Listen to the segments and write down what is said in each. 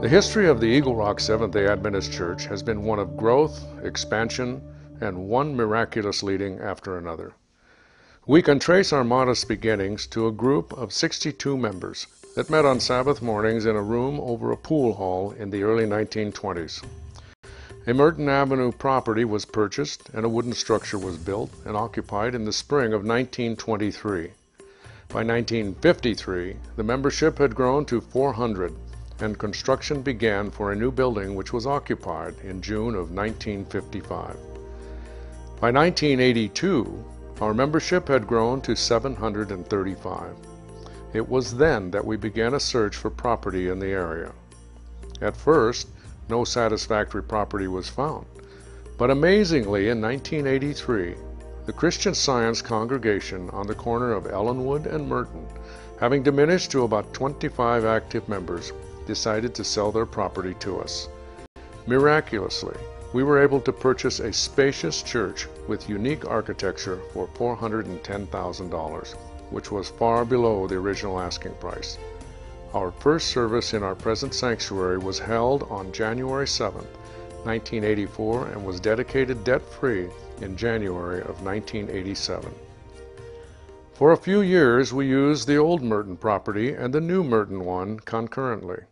The history of the Eagle Rock Seventh-day Adventist Church has been one of growth, expansion, and one miraculous leading after another. We can trace our modest beginnings to a group of 62 members that met on Sabbath mornings in a room over a pool hall in the early 1920s. A Merton Avenue property was purchased and a wooden structure was built and occupied in the spring of 1923. By 1953, the membership had grown to 400, and construction began for a new building which was occupied in June of 1955. By 1982, our membership had grown to 735. It was then that we began a search for property in the area. At first, no satisfactory property was found, but amazingly in 1983, the Christian Science congregation on the corner of Ellenwood and Merton, having diminished to about 25 active members, decided to sell their property to us. Miraculously, we were able to purchase a spacious church with unique architecture for $410,000, which was far below the original asking price. Our first service in our present sanctuary was held on January 7, 1984, and was dedicated debt-free in January of 1987. For a few years, we used the old Merton property and the new Merton one concurrently.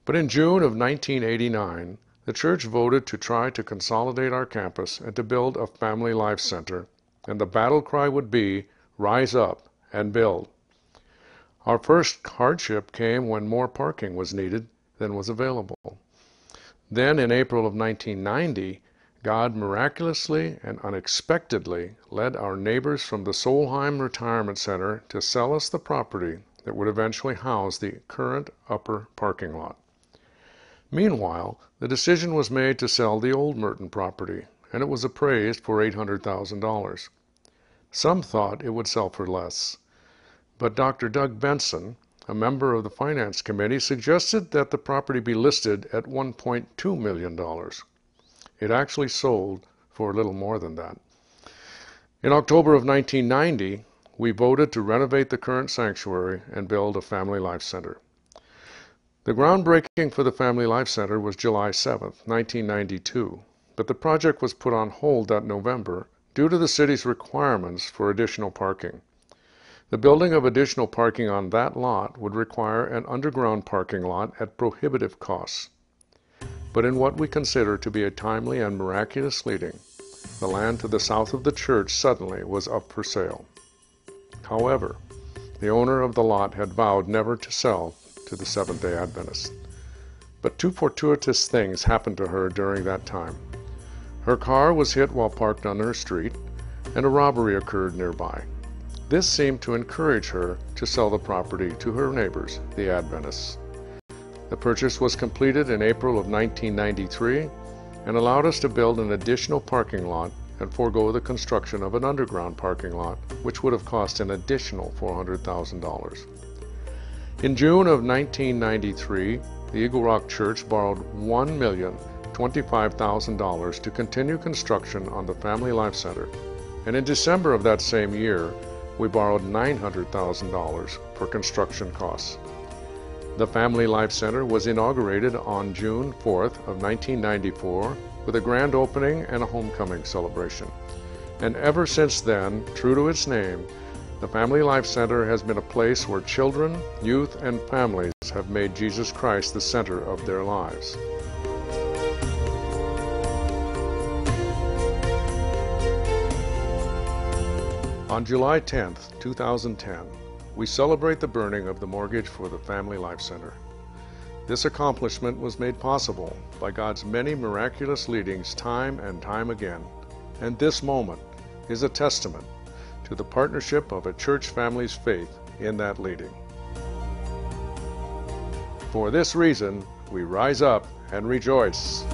But in June of 1989, the church voted to try to consolidate our campus and to build a family life center, and the battle cry would be, "Rise up and build." Our first hardship came when more parking was needed than was available. Then in April of 1990, God miraculously and unexpectedly led our neighbors from the Solheim Retirement Center to sell us the property that would eventually house the current upper parking lot. Meanwhile, the decision was made to sell the old Merton property, and it was appraised for $800,000. Some thought it would sell for less, but Dr. Doug Benson, a member of the Finance Committee, suggested that the property be listed at $1.2 million. It actually sold for a little more than that. In October of 1990, we voted to renovate the current sanctuary and build a family life center. The groundbreaking for the Family Life Center was July 7, 1992, but the project was put on hold that November due to the city's requirements for additional parking. The building of additional parking on that lot would require an underground parking lot at prohibitive costs. But in what we consider to be a timely and miraculous leading, the land to the south of the church suddenly was up for sale. However, the owner of the lot had vowed never to sell to the Seventh-day Adventists. But two fortuitous things happened to her during that time. Her car was hit while parked on her street, and a robbery occurred nearby. This seemed to encourage her to sell the property to her neighbors, the Adventists. The purchase was completed in April of 1993 and allowed us to build an additional parking lot and forego the construction of an underground parking lot, which would have cost an additional $400,000. In June of 1993, the Eagle Rock Church borrowed $1,025,000 to continue construction on the Family Life Center, and in December of that same year, we borrowed $900,000 for construction costs. The Family Life Center was inaugurated on June 4th of 1994 with a grand opening and a homecoming celebration. And ever since then, true to its name, the Family Life Center has been a place where children, youth, and families have made Jesus Christ the center of their lives. On July 10, 2010, we celebrate the burning of the mortgage for the Family Life Center. This accomplishment was made possible by God's many miraculous leadings time and time again, and this moment is a testament to the partnership of a church family's faith in that leading. For this reason, we rise up and rejoice.